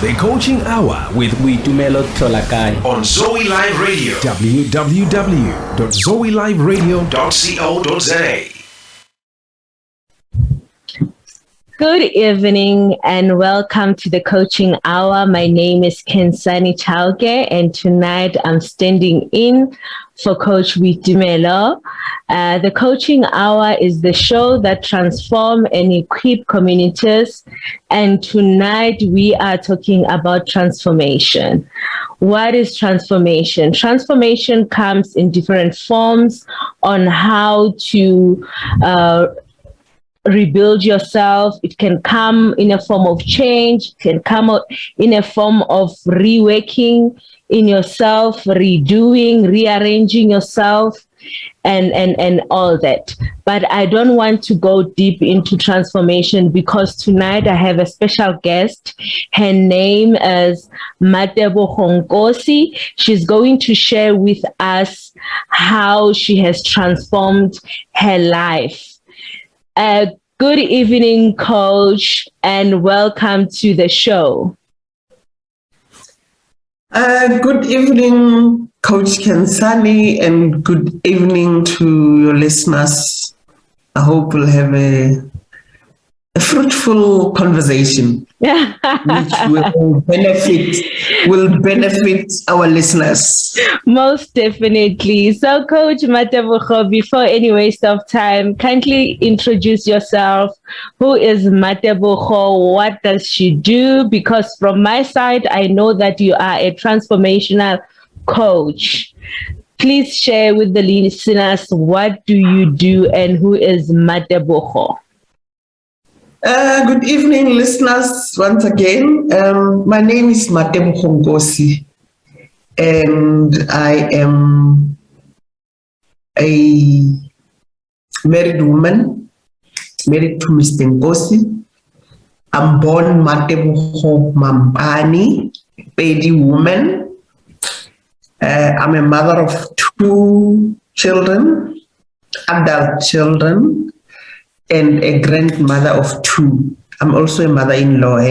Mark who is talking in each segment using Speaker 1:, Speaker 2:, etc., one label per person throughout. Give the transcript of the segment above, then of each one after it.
Speaker 1: The Coaching Hour with
Speaker 2: Boitumelo
Speaker 1: on Zoe Live Radio. www.zoeliveradio.co.za.
Speaker 2: Good evening and welcome to the Coaching Hour. My name is Khensani Chauke, and tonight I'm standing in for Coach Boitumelo. The Coaching Hour is the show that transforms and equips communities, and tonight we are talking about transformation. What is transformation? Transformation comes in different forms on how to rebuild yourself. It can come in a form of change. It can come out in a form of reworking in yourself, redoing, rearranging yourself, and all that. But I don't want to go deep into transformation because tonight I have a special guest. Her name is Matebogo. She's going to share with us how she has transformed her life. Good evening, Coach, and welcome to the show.
Speaker 3: Good evening, Coach Khensani, and good evening to your listeners. I hope we'll have a fruitful conversation which will benefit our listeners.
Speaker 2: Most definitely. So, Coach Matebogo, before any waste of time, kindly introduce yourself. Who is Matebogo? What does she do? Because from my side, I know that you are a transformational coach. Please share with the listeners, what do you do and who is Matebogo?
Speaker 3: Good evening, listeners, once again. My name is Matebogo, and I am a married woman, married to Mr. Nkosi. I'm born Matebogo Mampani, Pedi woman. I'm a mother of 2 children, adult children, and a grandmother of 2. I'm also a mother-in-law.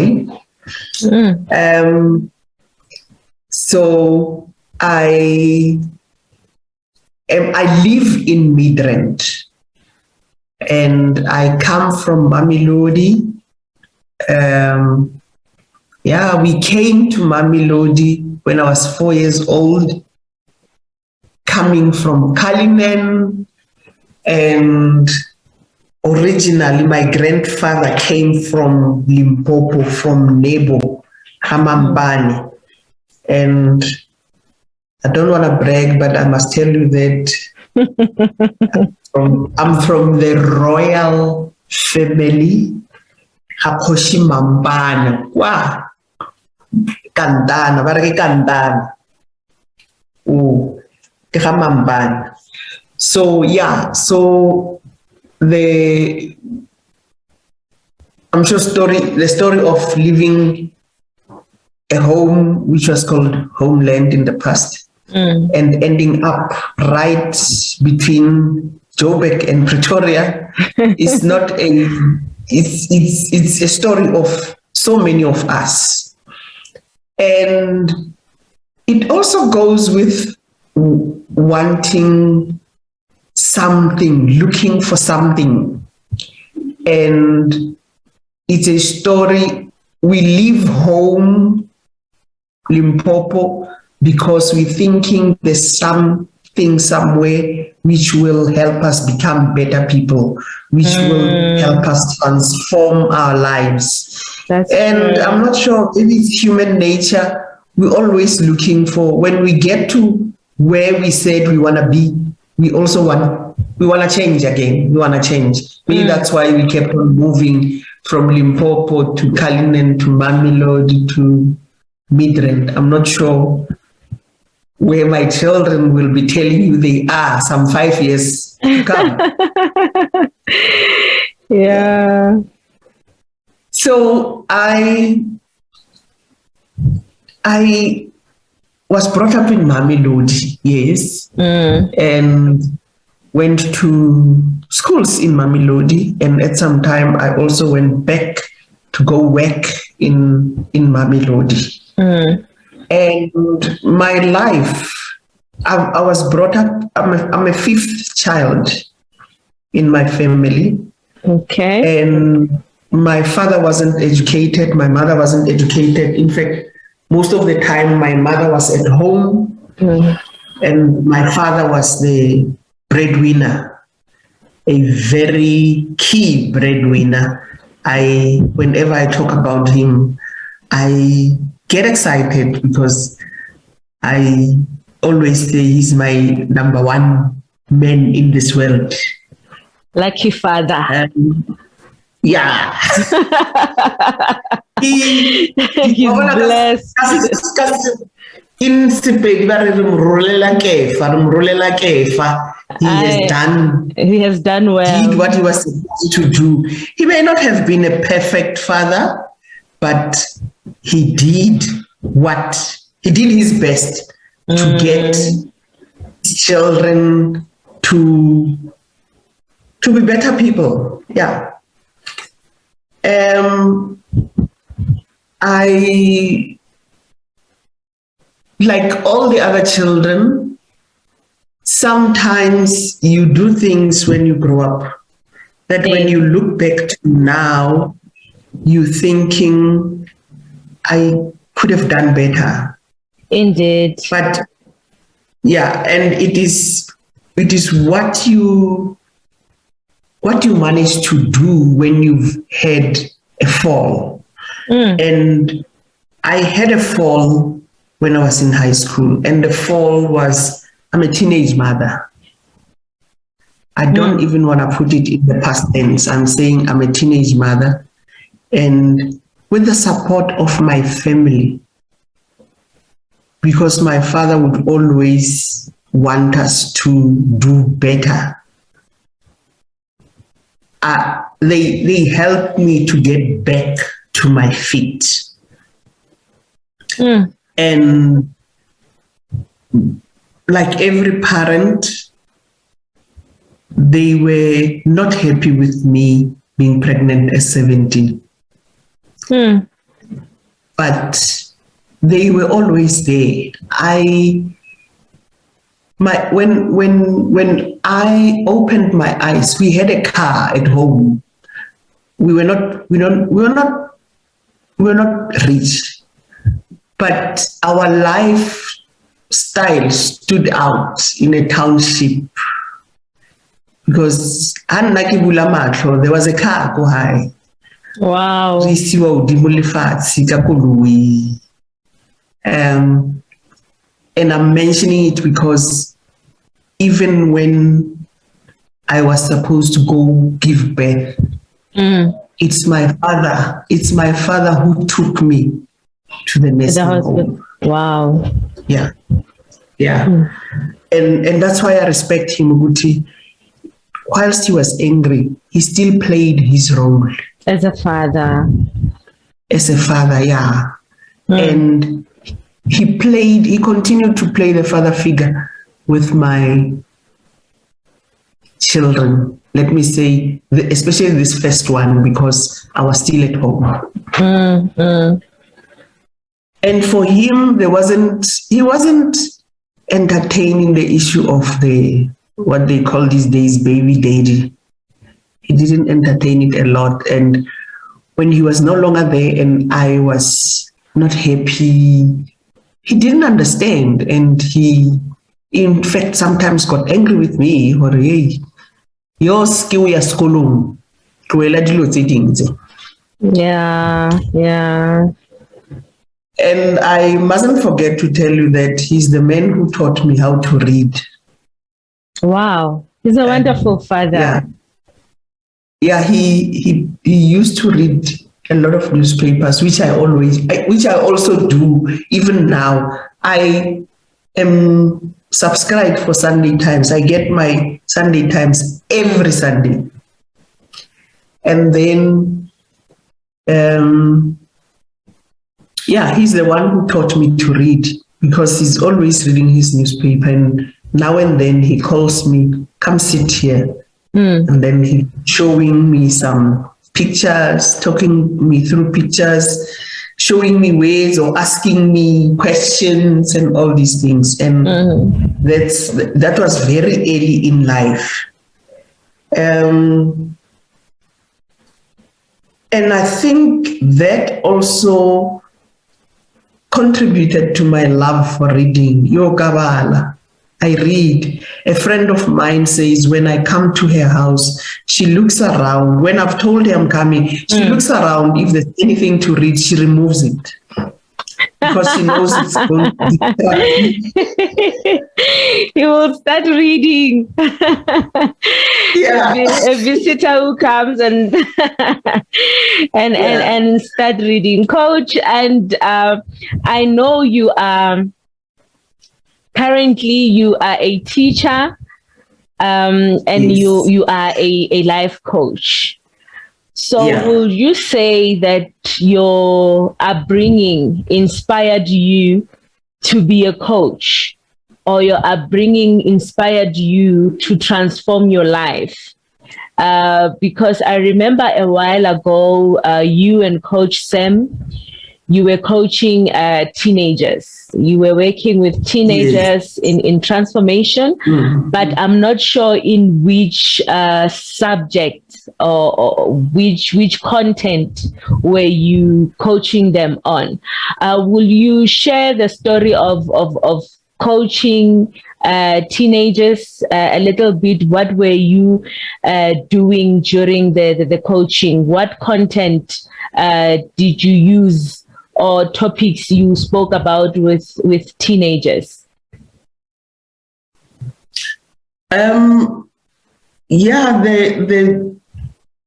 Speaker 3: So I live in Midrand, and I come from Mamelodi. We came to Mamelodi when I was 4 years old, coming from Cullinan, and originally, my grandfather came from Limpopo, from Nebo, Hamambani. And I don't want to brag, but I must tell you that I'm from the royal family, Hakoshi Mambana. Wow. Kandana, barake Kandana. Oh, Mambana. So, the story of living a home which was called homeland in the past and ending up right between Joburg and Pretoria is not it's a story of so many of us. And it also goes with wanting something, looking for something. And it's a story. We leave home, Limpopo, because we're thinking there's something somewhere which will help us become better people, which will help us transform our lives. And true. I'm not sure if it's human nature. We're always looking for, when we get to where we said we want to be, we also want to change again. We want to change. Maybe that's why we kept on moving from Limpopo to Cullinan to Mamelodi to Midrand. I'm not sure where my children will be telling you they are some 5 years to come.
Speaker 2: Yeah.
Speaker 3: So I was brought up in Mamelodi, yes, and went to schools in Mamelodi, and at some time I also went back to go work in Mamelodi. And my life, I was brought up, I'm a fifth child in my family.
Speaker 2: Okay.
Speaker 3: And my father wasn't educated, my mother wasn't educated. In fact, most of the time my mother was at home and my father was the breadwinner, a very key breadwinner. Whenever I talk about him, I get excited because I always say he's my number one man in this world.
Speaker 2: Lucky father.
Speaker 3: Yeah.
Speaker 2: He's blessed.
Speaker 3: In Sepedi ba re mrolela kefa.
Speaker 2: He has done well.
Speaker 3: Did what he was supposed to do. He may not have been a perfect father, but he did his best to get his children to be better people. Yeah. I, like all the other children, sometimes you do things when you grow up that when you look back to now, you're thinking, I could have done better.
Speaker 2: Indeed.
Speaker 3: But yeah, and it is what you manage to do when you've had a fall. And I had a fall when I was in high school, and the fall was, I'm a teenage mother. I don't even want to put it in the past tense. I'm saying I'm a teenage mother, and with the support of my family, because my father would always want us to do better. They helped me to get back to my feet. And like every parent, they were not happy with me being pregnant at 17. But they were always there. When I opened my eyes, we had a car at home. We were not rich, but our lifestyle stood out in a township because there was a car go high.
Speaker 2: Wow.
Speaker 3: And I'm mentioning it because even when I was supposed to go give birth, it's my father who took me to the nursing home.
Speaker 2: Wow.
Speaker 3: Yeah. And that's why I respect him, Uguti. Whilst he was angry, he still played his role.
Speaker 2: As a father,
Speaker 3: yeah. And he continued to play the father figure with my children. Let me say, especially this first one, because I was still at home. And for him, he wasn't entertaining the issue of what they call these days, baby daddy. He didn't entertain it a lot. And when he was no longer there and I was not happy, he didn't understand. And he, in fact, sometimes got angry with me. Or, hey, your skill is school.
Speaker 2: Yeah.
Speaker 3: And I mustn't forget to tell you that he's the man who taught me how to read.
Speaker 2: Wow. He's a wonderful father.
Speaker 3: Yeah, he used to read a lot of newspapers, which I also do even now. I am subscribed for Sunday Times. I get my Sunday Times every Sunday. And then, he's the one who taught me to read because he's always reading his newspaper. And now and then he calls me, come sit here. And then he's showing me some pictures, talking me through pictures. showing me ways or asking me questions and all these things. And that was very early in life. And I think that also contributed to my love for reading. Yo Kabbalah. I read. A friend of mine says when I come to her house, she looks around. When I've told her I'm coming, she looks around. If there's anything to read, she removes it. Because she knows it's going to distract me.
Speaker 2: You will start reading.
Speaker 3: Yeah.
Speaker 2: A visitor who comes and and start reading. Coach, and I know you are currently you are a teacher, and
Speaker 3: Yes.
Speaker 2: you are a life coach. So will you say that your upbringing inspired you to be a coach, or your upbringing inspired you to transform your life? Because I remember a while ago, you and Coach Sam, you were coaching teenagers. You were working with teenagers in transformation, but I'm not sure in which subject or which content were you coaching them on. Will you share the story of coaching teenagers a little bit? What were you doing during the coaching? What content did you use, or topics you spoke about with teenagers?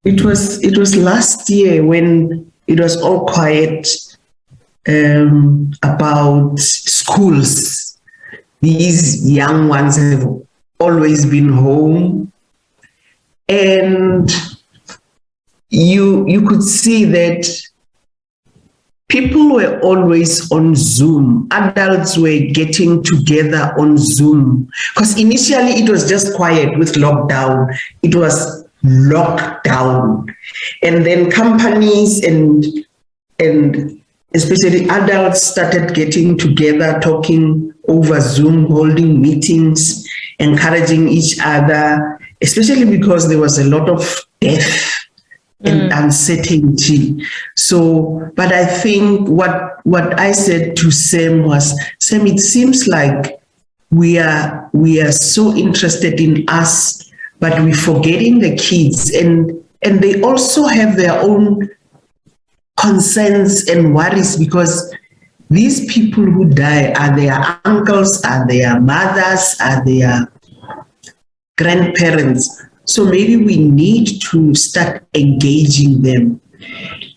Speaker 3: It was last year when it was all quiet about schools. These young ones have always been home, and you could see that people were always on Zoom. Adults were getting together on Zoom, because initially it was just quiet with lockdown. It was lockdown, and then companies and especially adults started getting together, talking over Zoom, holding meetings, encouraging each other, especially because there was a lot of death and uncertainty. So, but I think what I said to Sam was, Sam, it seems like we are so interested in us, but we're forgetting the kids, and they also have their own concerns and worries, because these people who die are their uncles, are their mothers, are their grandparents. So maybe we need to start engaging them.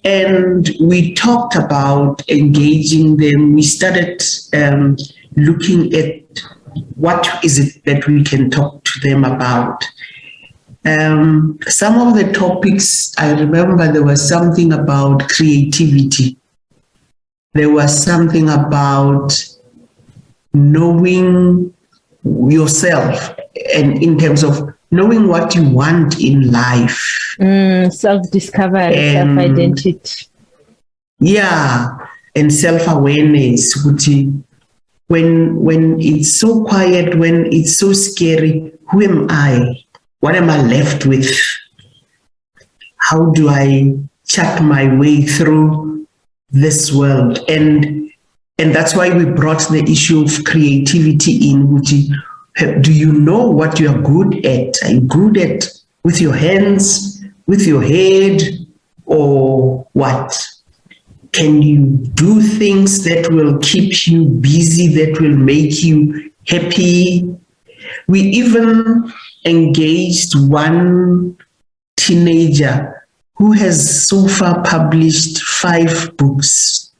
Speaker 3: And we talked about engaging them. We started looking at what is it that we can talk to them about. Some of the topics, I remember there was something about creativity. There was something about knowing yourself, and in terms of knowing what you want in life.
Speaker 2: Self-discovery, self-identity.
Speaker 3: Yeah, and self-awareness. When it's so quiet, when it's so scary, who am I? What am I left with? How do I chart my way through this world? And that's why we brought the issue of creativity in. Do you know what you are good at? Are you good at with your hands, with your head, or what? Can you do things that will keep you busy, that will make you happy? We even engaged one teenager who has so far published 5 books.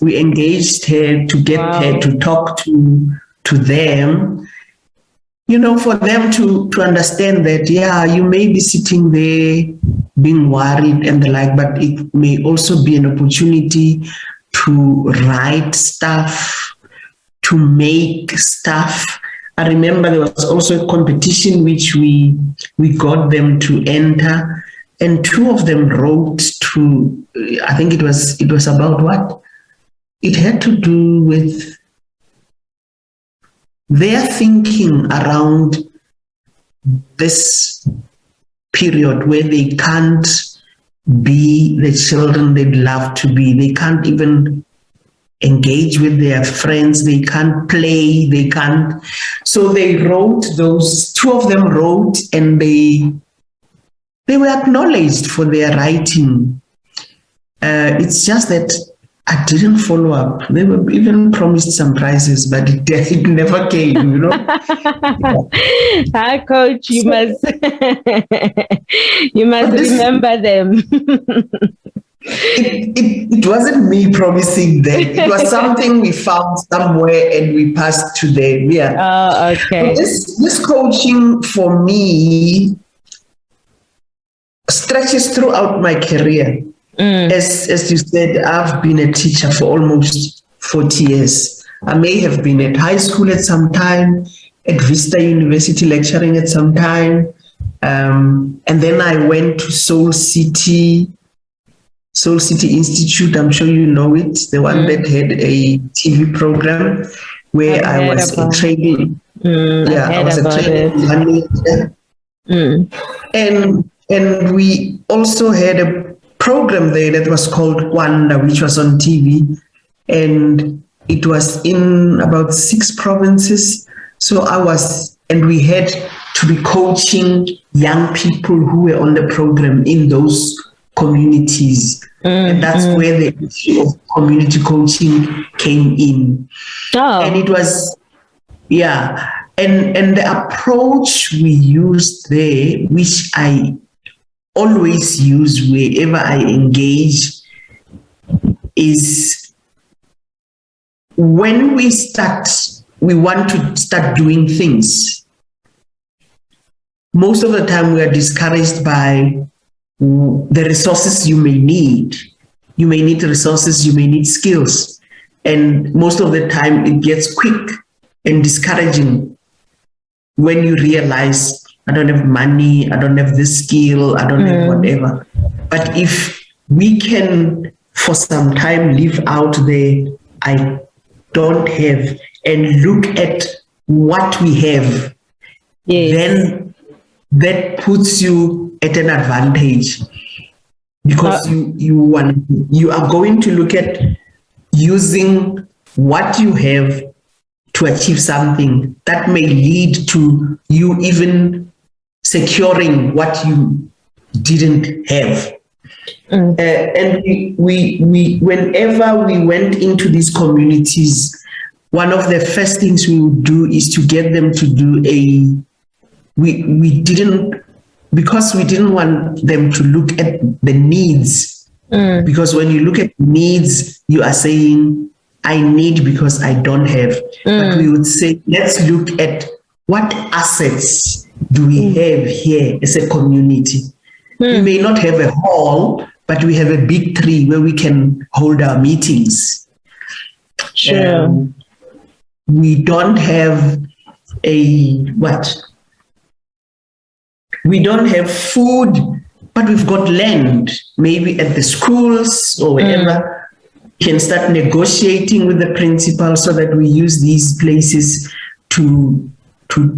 Speaker 3: We engaged her to get her to talk to them, for them to understand that, you may be sitting there being worried and the like, but it may also be an opportunity to write stuff, to make stuff. I remember there was also a competition which we got them to enter, and 2 of them wrote to, I think it was about what? It had to do with their thinking around this period where they can't be the children they'd love to be. They can't even engage with their friends. They can't play. They can't. So they wrote those, two of them wrote, and they were acknowledged for their writing. It's just that I didn't follow up. They were even promised some prizes, but it never came, you know.
Speaker 2: Hi, Coach. You must remember them.
Speaker 3: It wasn't me promising them. It was something we found somewhere and we passed to them. Yeah.
Speaker 2: Oh, okay.
Speaker 3: So this coaching for me stretches throughout my career. As you said, I've been a teacher for almost 40 years. I may have been at high school at some time, at Vista University lecturing at some time. And then I went to Soul City Institute. I'm sure you know it, the one that had a TV program where I was a trainee. I was a trainee. And we also had a program there that was called Kwanda, which was on TV, and it was in about 6 provinces. So we had to be coaching young people who were on the program in those communities. And that's where the issue of community coaching came in.
Speaker 2: Oh.
Speaker 3: And it was, and the approach we used there, which I always use wherever I engage, is when we want to start doing things. Most of the time we are discouraged by the resources you may need. You may need resources, you may need skills. And most of the time it gets quick and discouraging when you realize, I don't have money, I don't have this skill, I don't have whatever. But if we can, for some time, live out there, I don't have, and look at what we have, then that puts you at an advantage, because you are going to look at using what you have to achieve something that may lead to you even securing what you didn't have. And we whenever we went into these communities, one of the first things we would do is to get them to do because we didn't want them to look at the needs. Because when you look at needs, you are saying, I need because I don't have. But we would say, let's look at what assets do we have here as a community. We may not have a hall, but we have a big tree where we can hold our meetings.
Speaker 2: Sure.
Speaker 3: We don't have we don't have food, but we've got land, maybe at the schools or wherever. We can start negotiating with the principal so that we use these places to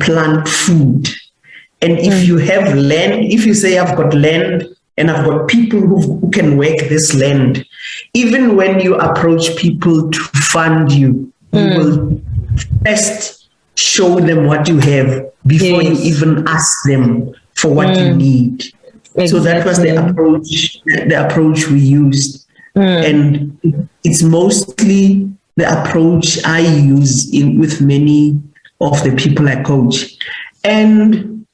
Speaker 3: plant food. And if you have land, if you say, I've got land and I've got people who can work this land, even when you approach people to fund you, you will first show them what you have before you even ask them for what you need. Exactly. So that was the approach we used. And it's mostly the approach I use with many of the people I coach. And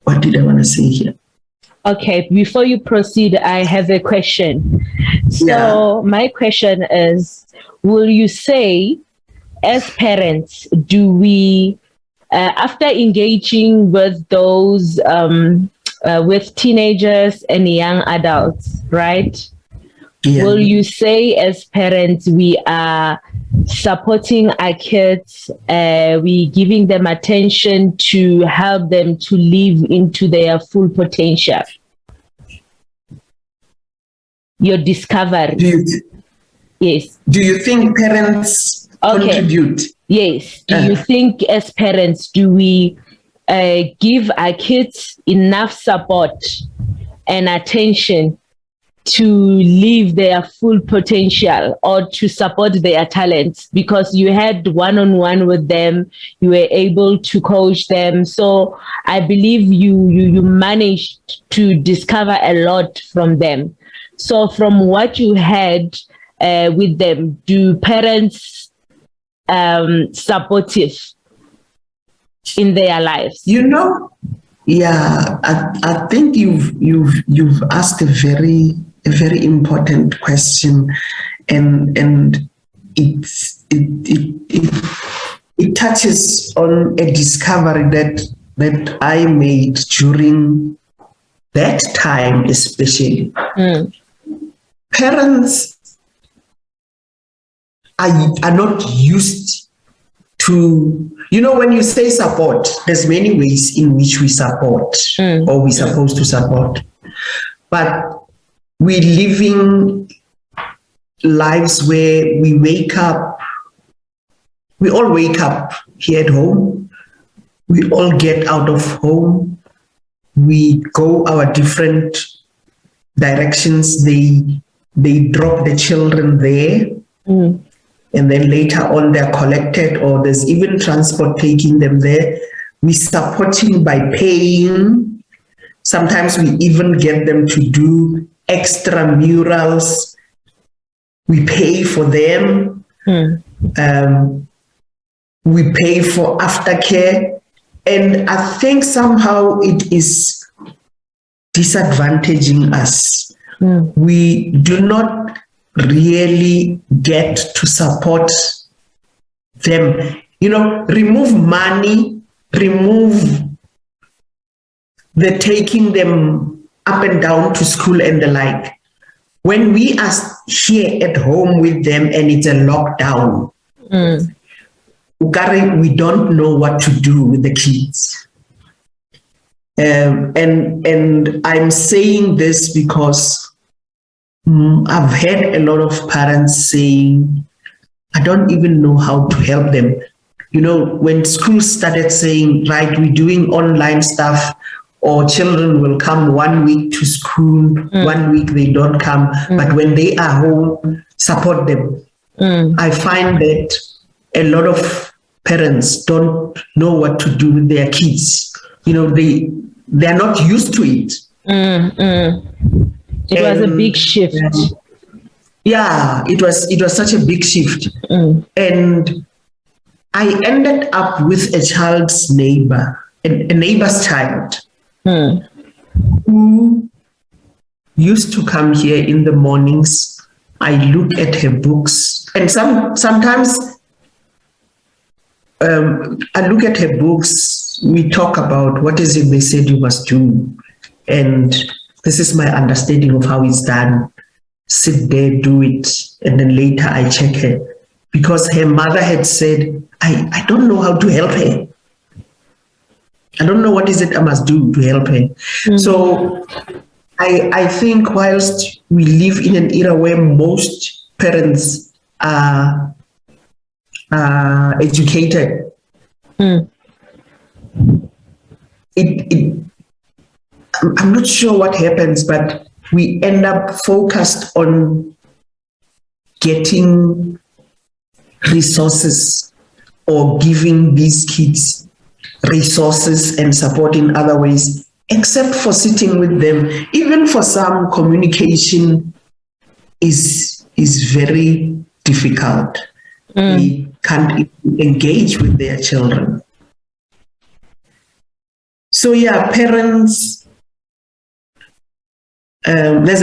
Speaker 3: what did I want to say here?
Speaker 2: Okay, before you proceed, I have a question. So my question is, will you say, as parents, do we, after engaging with with teenagers and young adults, right?
Speaker 3: Yeah.
Speaker 2: Will you say as parents we are supporting our kids, we giving them attention to help them to live into their full potential? Your discovery. Yes.
Speaker 3: Do you think parents contribute?
Speaker 2: Yes. Do you think as parents, do we give our kids enough support and attention to live their full potential or to support their talents? Because you had one-on-one with them, you were able to coach them. So I believe you managed to discover a lot from them. So from what you had with them, do parents supportive in their lives?
Speaker 3: I think you've asked a very important question, and it touches on a discovery that I made during that time, especially. Parents are not used to, when you say support, there's many ways in which we support or we're supposed to support. But we're living lives where we all wake up here at home. We all get out of home. We go our different directions. They drop the children there. And then later on they're collected, or there's even transport taking them there. We're supporting by paying. Sometimes we even get them to do extra murals. We pay for them. We pay for aftercare. And I think somehow it is disadvantaging us. We do not really get to support them. Remove money, remove the taking them up and down to school and the like. When we are here at home with them and it's a lockdown, we don't know what to do with the kids. And I'm saying this because I've heard a lot of parents saying, I don't even know how to help them. When school started saying, right, we're doing online stuff, or children will come 1 week to school, 1 week they don't come, but when they are home, support them. I find that a lot of parents don't know what to do with their kids. They're not used to it.
Speaker 2: It was a big shift.
Speaker 3: Yeah, it was such a big shift. And I ended up with a child's neighbor, a neighbor's child, who used to come here in the mornings. I look at her books, and sometimes I look at her books. We talk about what is it they said you must do, and this is my understanding of how it's done. Sit there, do it, and then later I check her. Because her mother had said, I don't know how to help her. I don't know what is it I must do to help her. So I think whilst we live in an era where most parents are educated, I'm not sure what happens, but we end up focused on getting resources or giving these kids resources and support in other ways, except for sitting with them. Even for some, communication is very difficult. They can't engage with their children. So yeah, parents, there's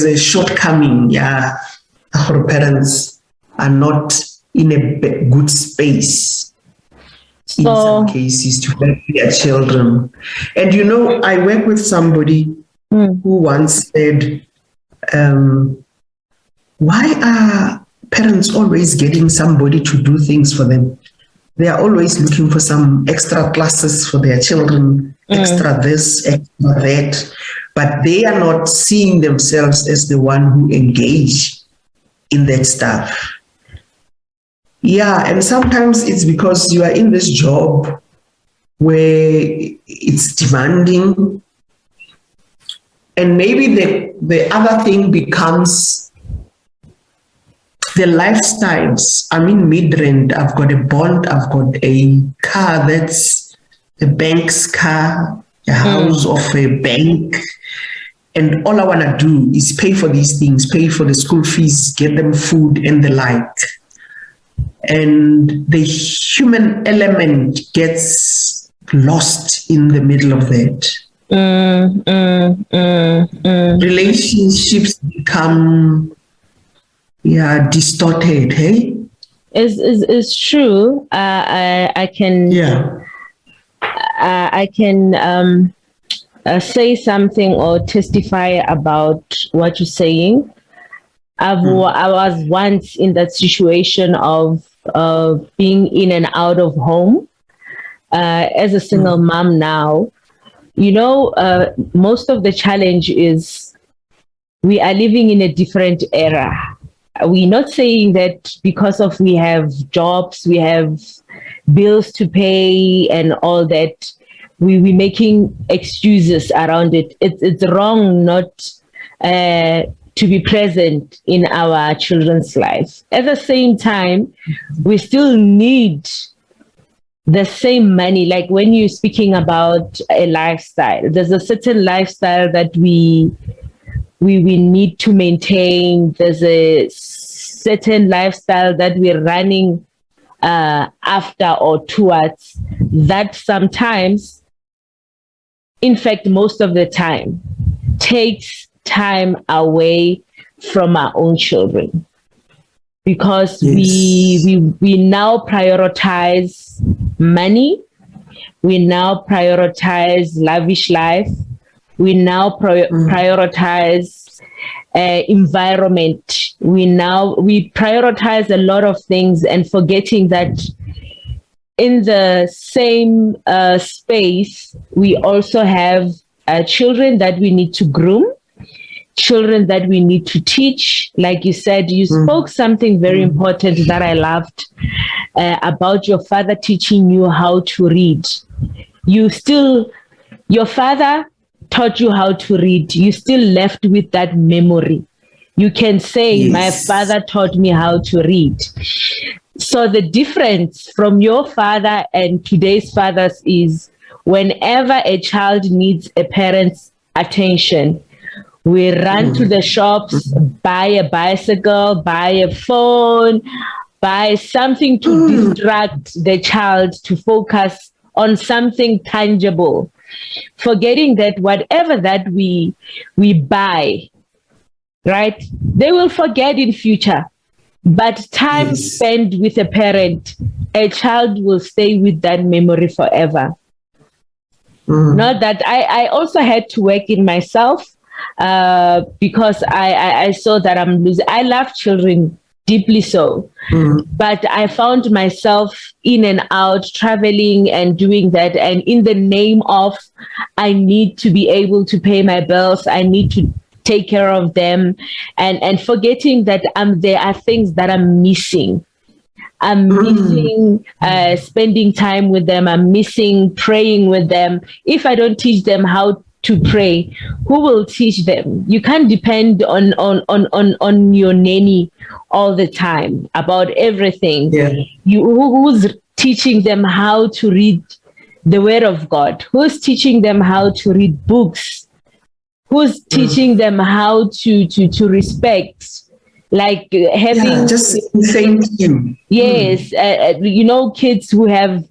Speaker 3: a shortcoming. Yeah, our parents are not in a good space in some cases to help their children. And I work with somebody who once said, why are parents always getting somebody to do things for them? They are always looking for some extra classes for their children, extra this, extra that, but they are not seeing themselves as the one who engage in that stuff. Yeah, and sometimes it's because you are in this job where it's demanding, and maybe the other thing becomes the lifestyles. I'm in mid-rent, I've got a bond, I've got a car that's a bank's car, a house of a bank, and all I want to do is pay for these things, pay for the school fees, get them food and the like. And the human element gets lost in the middle of that. Relationships become distorted. Hey,
Speaker 2: is true. I can say something or testify about what you're saying. I was once in that situation of being in and out of home as a single mom now. You know, most of the challenge is we are living in a different era. We're not saying that because of we have jobs, we have bills to pay and all that, we're making excuses around it. It's wrong not to be present in our children's lives. At the same time, we still need the same money. Like when you're speaking about a lifestyle, there's a certain lifestyle that we need to maintain. There's a certain lifestyle that we're running after or towards, that sometimes, in fact, most of the time, takes time away from our own children. Because we now prioritize money, we now prioritize lavish life, we now prioritize environment. We prioritize a lot of things and forgetting that in the same space, we also have children that we need to groom, children that we need to teach. Like you said, you spoke something very important that I loved about your father teaching you how to read. Your father taught you how to read. You still left with that memory. You can say, my father taught me how to read. So the difference from your father and today's fathers is whenever a child needs a parent's attention, we run to the shops, buy a bicycle, buy a phone, buy something to distract the child to focus on something tangible, forgetting that whatever that we buy, right, they will forget in future. But time spent with a parent, a child will stay with that memory forever. Not that I also had to work in myself because I saw that I'm losing. I love children deeply so, but I found myself in and out traveling and doing that. And in the name of, I need to be able to pay my bills, I need to take care of them, and forgetting that there are things that I'm missing. I'm missing spending time with them. I'm missing praying with them. If I don't teach them how to pray, who will teach them? You can't depend on your nanny all the time about everything. Who's teaching them how to read the Word of God? Who's teaching them how to read books? Who's teaching them how to respect? Like having
Speaker 3: just thank you.
Speaker 2: Yes, kids who have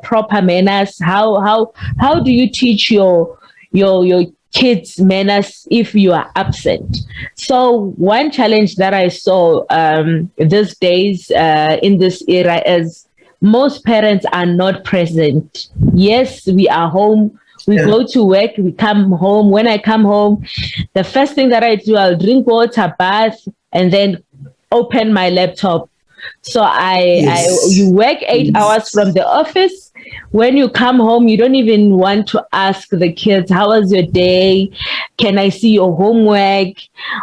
Speaker 2: proper manners. How do you teach your kids manners if you are absent? So one challenge that I saw these days in this era is most parents are not present. Yes, we are home. We go to work, we come home. When I come home, the first thing that I do, I'll drink water, bath, and then open my laptop. So you work 8 hours from the office. When you come home, you don't even want to ask the kids, how was your day? Can I see your homework?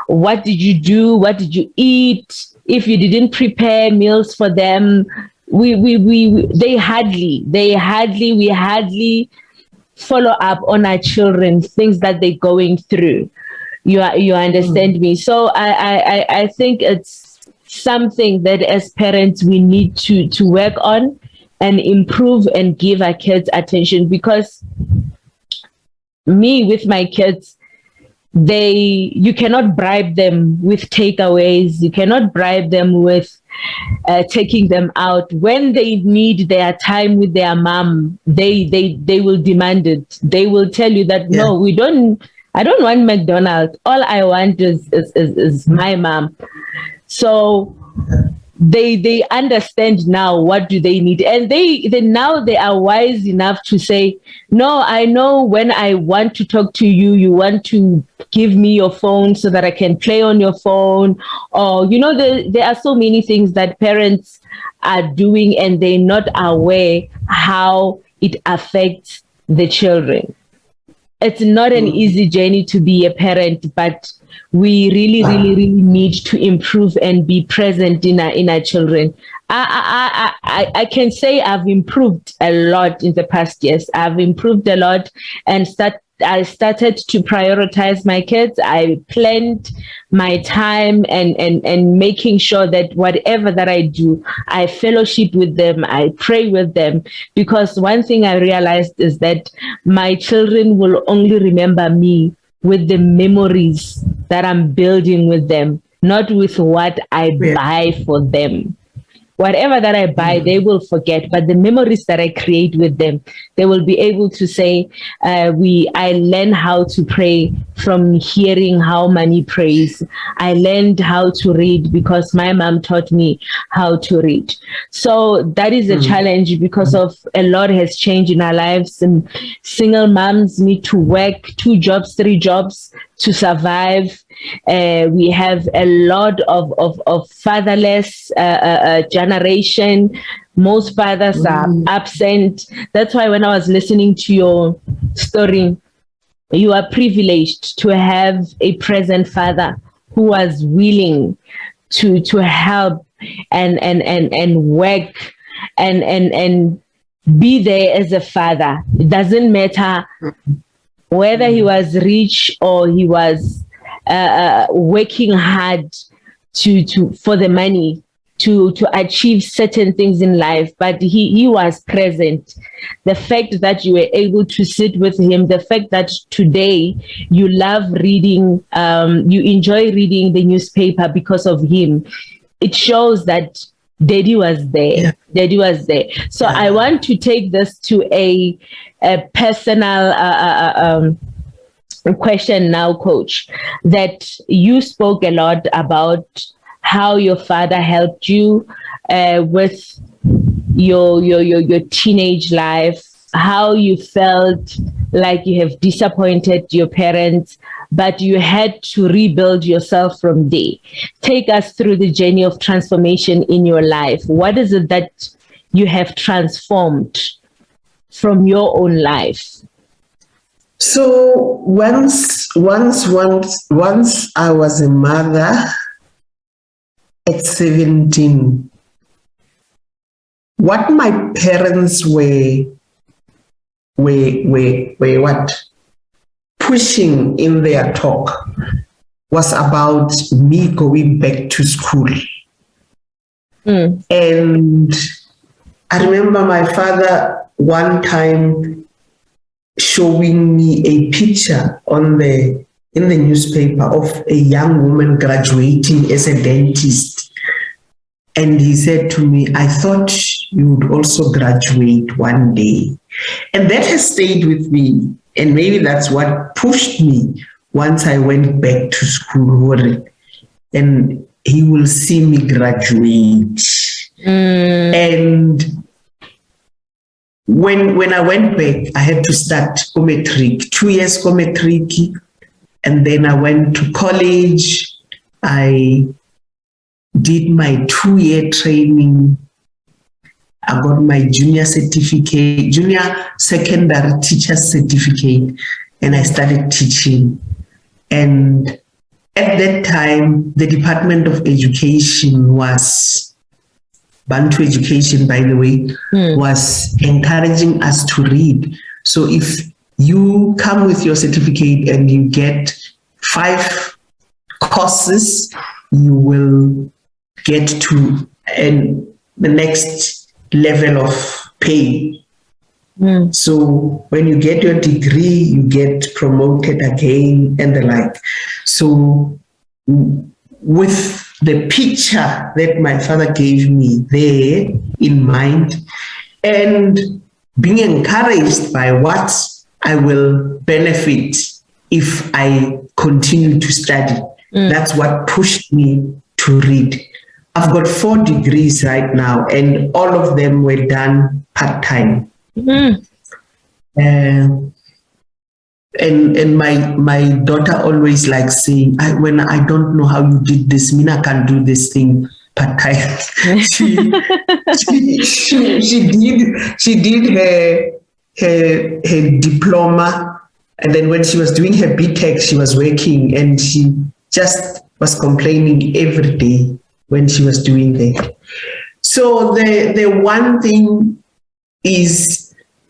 Speaker 2: What did you do? What did you eat? If you didn't prepare meals for them, we hardly follow up on our children, things that they're going through. You understand me? So I think it's something that as parents we need to work on and improve and give our kids attention, because me with my kids, you cannot bribe them with takeaways. You cannot bribe them with taking them out. When they need their time with their mom, they will demand it. They will tell you that no, I don't want McDonald's. All I want is my mom. So they understand now what do they need, and they now they are wise enough to say, no, I know when I want to talk to you, you want to give me your phone so that I can play on your phone, or there are so many things that parents are doing and they're not aware how it affects the children. It's not an easy journey to be a parent, but we really need to improve and be present in our children. I can say I've improved a lot in the past years. I've improved a lot, and I started to prioritize my kids. I planned my time and making sure that whatever that I do, I fellowship with them, I pray with them, because one thing I realized is that my children will only remember me with the memories that I'm building with them, not with what I buy for them. Whatever that I buy, they will forget, but the memories that I create with them, they will be able to say, I learned how to pray from hearing how Mani prays. I learned how to read because my mom taught me how to read. So that is a challenge, because of a lot has changed in our lives. And single moms need to work 2 jobs, 3 jobs to survive. We have a lot of fatherless generation. Most fathers are absent. That's why when I was listening to your story, you are privileged to have a present father who was willing to help and work and be there as a father. It doesn't matter whether he was rich or he was working hard for the money to achieve certain things in life, but he was present. The fact that you were able to sit with him, the fact that today you love reading, you enjoy reading the newspaper because of him, it shows that Daddy was there. Yeah. Daddy was there. So I want to take this to a personal question now, Coach, that you spoke a lot about how your father helped you with your teenage life, how you felt like you have disappointed your parents, but you had to rebuild yourself from there. Take us through the journey of transformation in your life. What is it that you have transformed from your own life?
Speaker 3: So once I was a mother at 17, what my parents were pushing in their talk was about me going back to school. And I remember my father one time showing me a picture in the newspaper of a young woman graduating as a dentist. And he said to me, I thought you would also graduate one day. And that has stayed with me. And maybe that's what pushed me once I went back to school. And he will see me graduate. And when I went back, I had to start co-matric, 2 years co-matric. And then I went to college. I did my 2-year training. I got my junior secondary teacher certificate, and I started teaching. And at that time, the Department of Education was, Bantu Education, by the way, was encouraging us to read. So if you come with your certificate and you get 5 courses, you will get to the next level of pay. So when you get your degree, you get promoted again and the like. So with the picture that my father gave me there in mind, and being encouraged by what I will benefit if I continue to study, that's what pushed me to read. I've got 4 degrees right now, and all of them were done part-time. And my daughter always likes saying, when I don't know how you did this, Mina can do this thing part-time. she did her diploma, and then when she was doing her BTech, she was working, and she just was complaining every day when she was doing that. So the one thing is,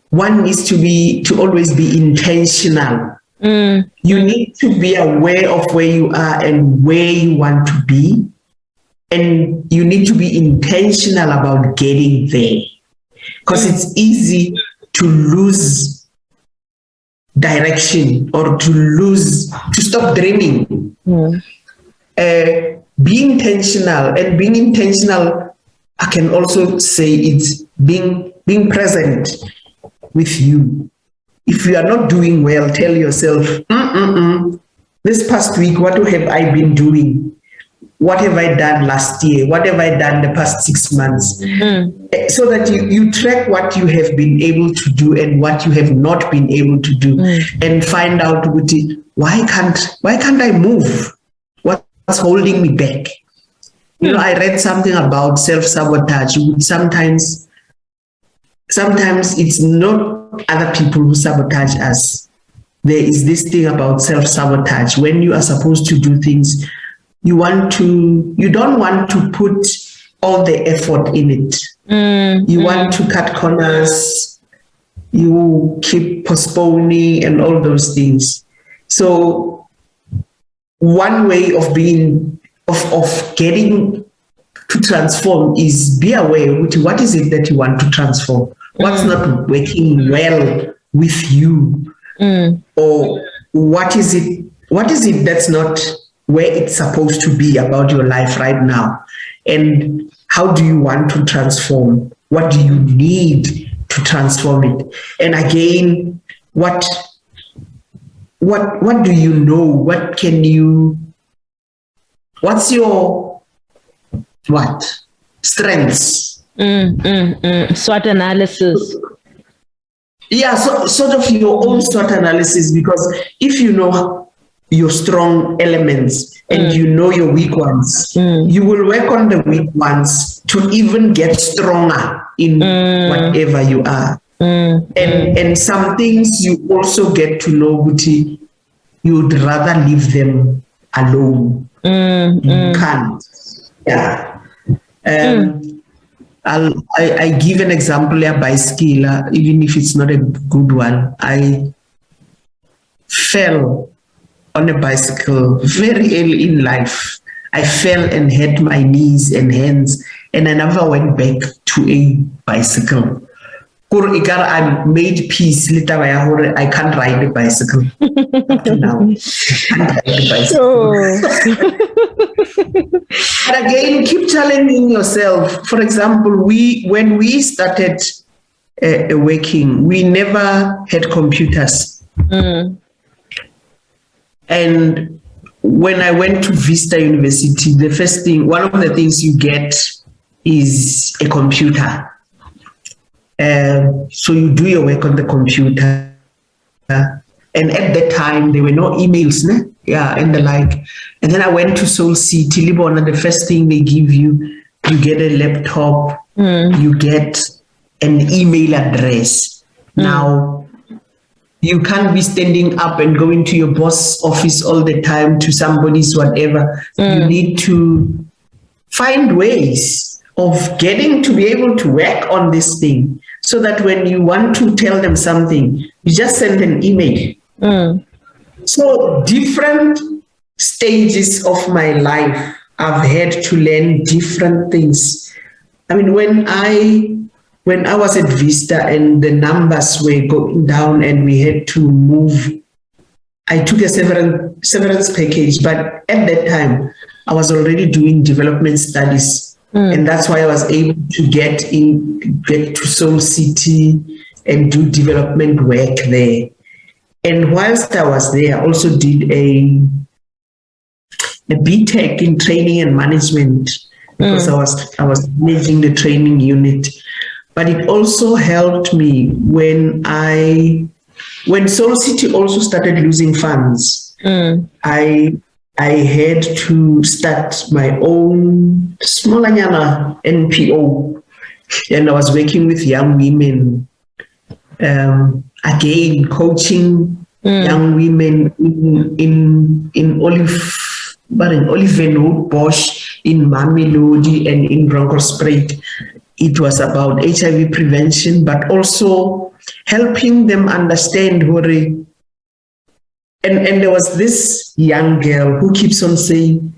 Speaker 3: one needs to always be intentional. You need to be aware of where you are and where you want to be, and you need to be intentional about getting there, because it's easy to lose direction or to stop dreaming. Be intentional, and being intentional, I can also say it's being present with you. If you are not doing well, tell yourself, this past week, what have I been doing? What have I done last year? What have I done the past 6 months? So that you track what you have been able to do and what you have not been able to do, and find out, why can't I move? What's holding me back? I read something about self-sabotage. Sometimes it's not other people who sabotage us. There is this thing about self-sabotage. When you are supposed to do things, you don't want to put all the effort in it. You want to cut corners, you keep postponing and all those things. So one way of getting to transform is be aware of what is it that you want to transform, what's not working well with you, or what is it that's not where it's supposed to be about your life right now, and how do you want to transform? What do you need to transform it? And again, what do you know? What's your strengths?
Speaker 2: SWOT analysis.
Speaker 3: Yeah, so sort of your own SWOT analysis, because if you know your strong elements and you know your weak ones, you will work on the weak ones to even get stronger in whatever you are. And some things you also get to know, Guti, you'd rather leave them alone. You can't. Yeah. I give an example, a bicycle, even if it's not a good one. I fell on a bicycle very early in life. I fell and hurt my knees and hands, and I never went back to a bicycle. I made peace. I can't ride a bicycle. Up to now, I can't ride a bicycle. But again, keep challenging yourself. For example, when we started working, we never had computers. And when I went to Vista University, one of the things you get is a computer. So you do your work on the computer. And at that time, there were no emails. yeah, and the like. And then I went to Soul City, Libona. The first thing they give you, you get a laptop, you get an email address. Now, you can't be standing up and going to your boss office all the time, to somebody's whatever. You need to find ways of getting to be able to work on this thing, so that when you want to tell them something, you just send an email. So different stages of my life, I've had to learn different things. I mean, when I was at Vista and the numbers were going down and we had to move, I took a severance package. But at that time, I was already doing development studies. And that's why I was able to get to Soul City and do development work there. And whilst I was there, I also did a BTech in training and management, because I was managing the training unit. But it also helped me when Soul City also started losing funds. I had to start my own smallanyana NPO, and I was working with young women, again coaching young women in Olivenwood, Bosch, in Mamelodi, and in Bronkhorstspruit. It was about HIV prevention, but also helping them understand what and there was this young girl who keeps on saying,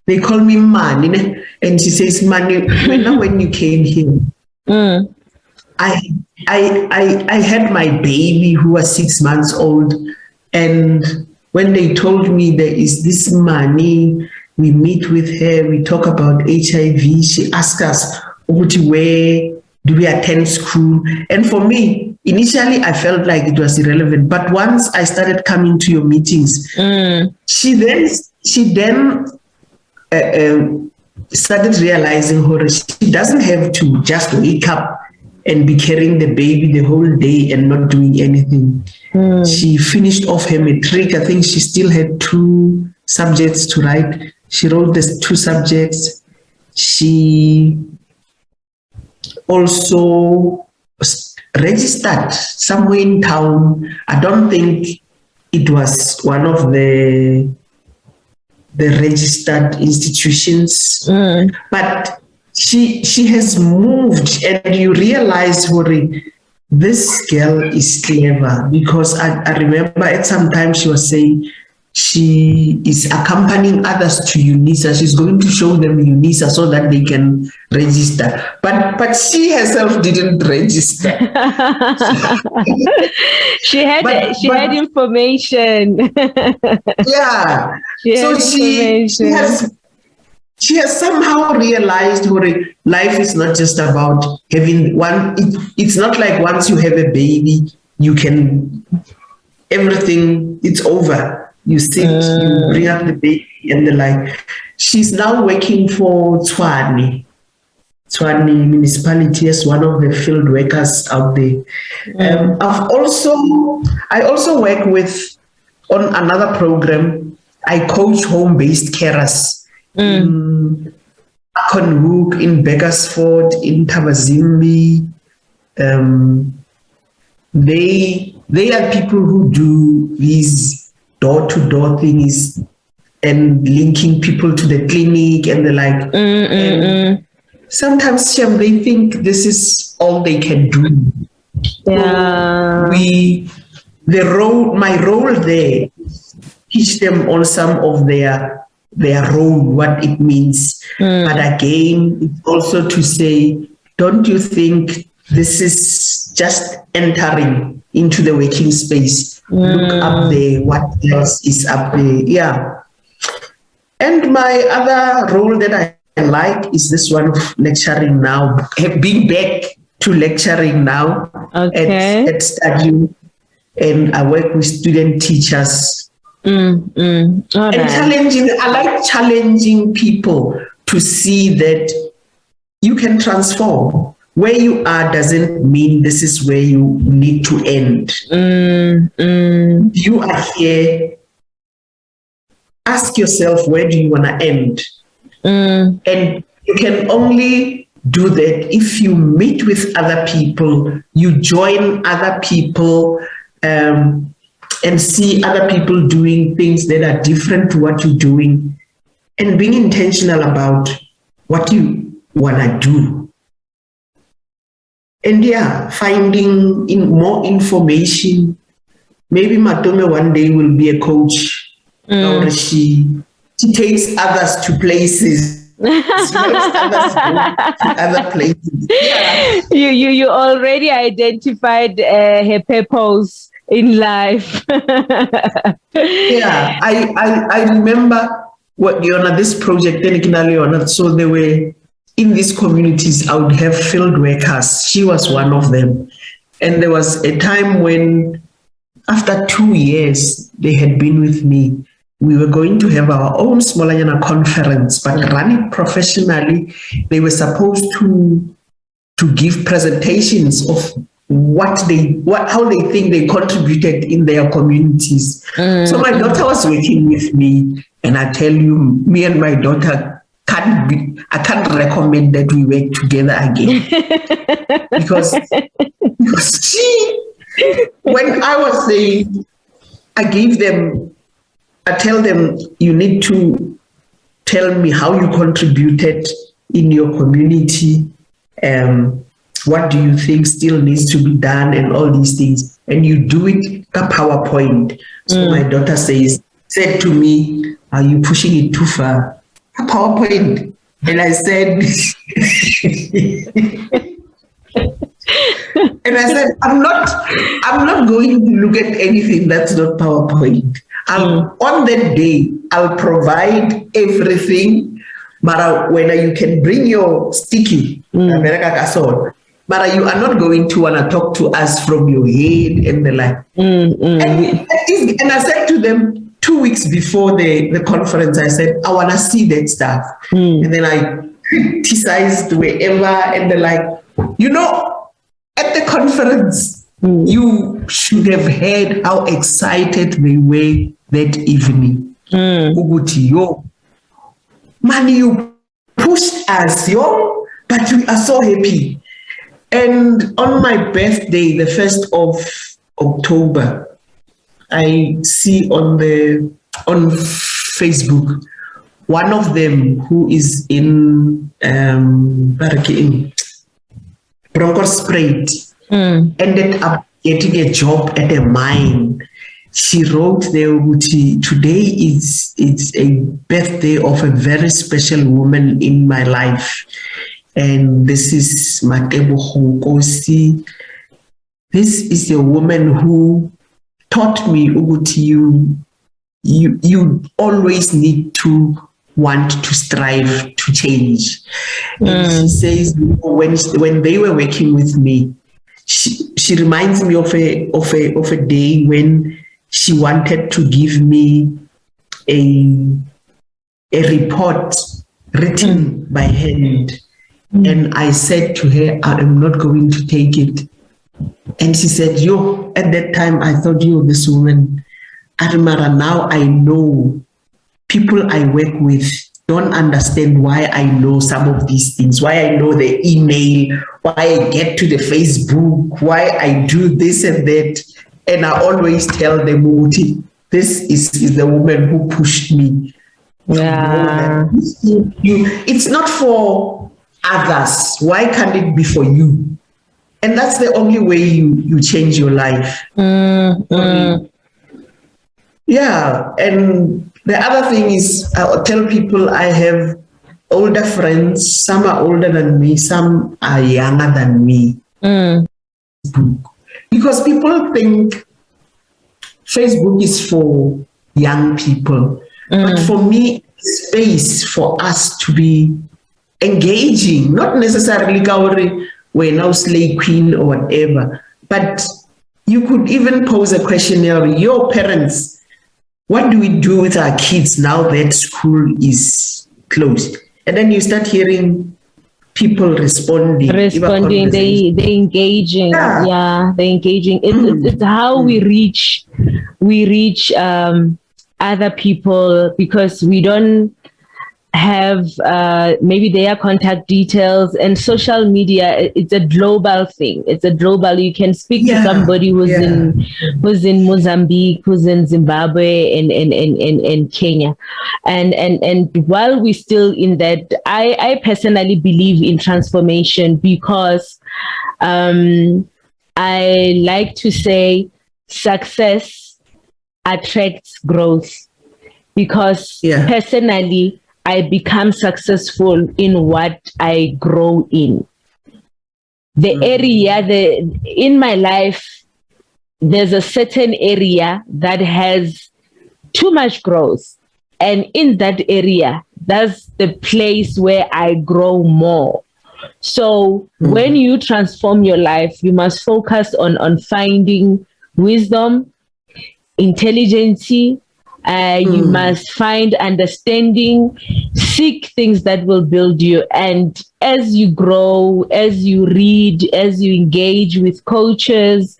Speaker 3: they call me Mani, and she says, Mani, when you came here, I had my baby who was 6 months old, and when they told me there is this Mani, we meet with her, we talk about HIV, she asked us, where do we attend school? And for me, initially, I felt like it was irrelevant. But once I started coming to your meetings, she then started realizing she doesn't have to just wake up and be carrying the baby the whole day and not doing anything. She finished off her matric. I think she still had 2 subjects to write. She wrote the 2 subjects. She also registered somewhere in town. I don't think it was one of the registered institutions, but she has moved, and you realize, Hori, this girl is clever, because I remember at some time she was saying she is accompanying others to UNISA. She's going to show them UNISA so that they can register. But she herself didn't register.
Speaker 2: She had information.
Speaker 3: Yeah. She has somehow realized, Hori, life is not just about having one. It's not like once you have a baby, you can, everything, it's over. You sit, you bring up the baby and the like. She's now working for Tshwane municipality as one of the field workers out there. I also work on another program. I coach home-based carers in Conhoek, in Beggarsford, in Tabazimbi. They are people who do these door-to-door things and linking people to the clinic and the like. And sometimes they think this is all they can do.
Speaker 2: Yeah.
Speaker 3: So my role there, teach them on some of their role, what it means. But again, it's also to say, don't you think this is just entering into the working space? Look up there, what else is up there? Yeah. And my other role that I like is this one of lecturing now, being back to lecturing now at studying. And I work with student teachers. And challenging, I like challenging people to see that you can transform. Where you are doesn't mean this is where you need to end. You are here ask yourself, where do you want to end? And you can only do that if you meet with other people, you join other people, and see other people doing things that are different to what you're doing, and being intentional about what you want to do. And finding in more information. Maybe Matome one day will be a coach, or she takes others to places. She helps others go to other places. Yeah.
Speaker 2: You already identified her purpose in life.
Speaker 3: Yeah, I remember what this project, so they were in these communities. I would have field workers. She was one of them. And there was a time when, after 2 years, they had been with me. We were going to have our own Smolanyana conference, but run it professionally. They were supposed to give presentations of how they think they contributed in their communities. So my daughter was working with me, and I tell you, me and my daughter I can't recommend that we work together again. because she, when I was saying, I tell them, you need to tell me how you contributed in your community. What do you think still needs to be done, and all these things? And you do it a PowerPoint. So my daughter said to me, are you pushing it too far? A PowerPoint. And I said, I'm not going to look at anything that's not PowerPoint. On that day, I'll provide everything. But when you can bring your sticky, but you are not going to want to talk to us from your head and the like. And I said to them, 2 weeks before the conference, I said, I want to see that stuff. And then I criticized wherever, and they're like, at the conference, you should have heard how excited they were that evening. Man, you pushed us, but we are so happy. And on my birthday, the 1st of October, I see on Facebook, one of them who is in Broncos Spruit ended up getting a job at a mine. She wrote there, today is a birthday of a very special woman in my life. And this is Matebo Honkosi. This is a woman who taught me, you always need to want to strive to change. And she says, when they were working with me, she reminds me of a day when she wanted to give me a report written by hand. And I said to her, I am not going to take it. And she said, at that time, I thought, this woman, Admara, now I know people I work with don't understand why I know some of these things, why I know the email, why I get to the Facebook, why I do this and that. And I always tell them, this is the woman who pushed me.
Speaker 2: Yeah.
Speaker 3: It's not for others. Why can't it be for you? And that's the only way you change your life. Yeah. And the other thing is, I'll tell people I have older friends. Some are older than me. Some are younger than me. Because people think Facebook is for young people. But for me, it's space for us to be engaging, not necessarily we're now slay queen or whatever, but you could even pose a questionnaire. Your parents, what do we do with our kids now that school is closed? And then you start hearing people responding,
Speaker 2: they engaging. Yeah, they engaging. It's how we reach other people, because we don't have maybe their contact details, and social media, it's a global thing. It's a global, you can speak to somebody who's in Mozambique, who's in Zimbabwe, and Kenya, and while we're still in that, I personally believe in transformation, because I like to say success attracts growth, because personally I become successful in what I grow in. The area, in my life, there's a certain area that has too much growth. And in that area, that's the place where I grow more. So when you transform your life, you must focus on finding wisdom, intelligence. You must find understanding, seek things that will build you. And as you grow, as you read, as you engage with coaches,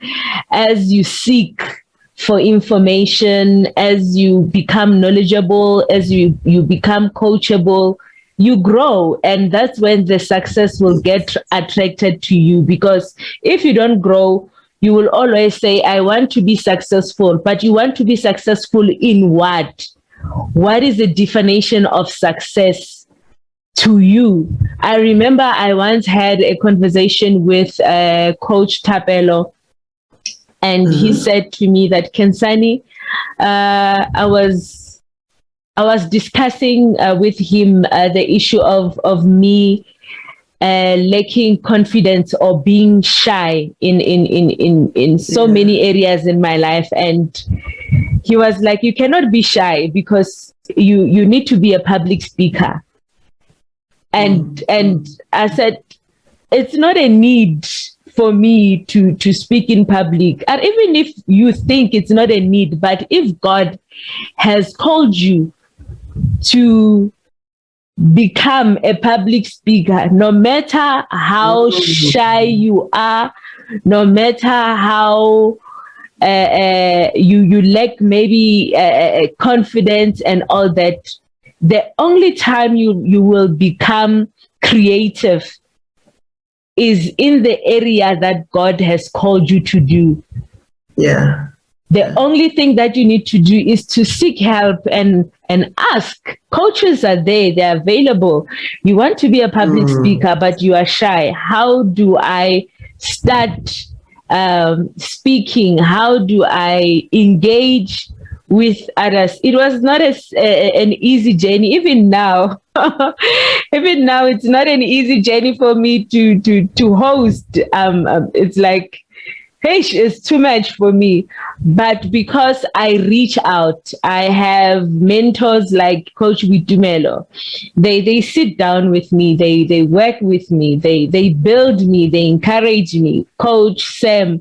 Speaker 2: as you seek for information, as you become knowledgeable, as you become coachable, you grow. And that's when the success will get attracted to you. Because if you don't grow, you will always say, I want to be successful, but you want to be successful in what? What is the definition of success to you? I remember I once had a conversation with Coach Tapelo, and he said to me that, Khensani, I was discussing with him the issue of me lacking confidence or being shy in so many areas in my life. And he was like, you cannot be shy, because you need to be a public speaker. And I said, it's not a need for me to speak in public. And even if you think it's not a need, but if God has called you to become a public speaker, no matter how shy you are, no matter how you lack maybe confidence and all that, the only time you will become creative is in the area that God has called you to do. The only thing that you need to do is to seek help and ask. Coaches are there, they're available. You want to be a public speaker, but you are shy. How do I start speaking? How do I engage with others? It was not an easy journey. Even now, it's not an easy journey for me to host. It's like, hey, it's too much for me. But because I reach out, I have mentors like Coach Boitumelo. They sit down with me, they work with me, they build me, they encourage me. Coach Sam,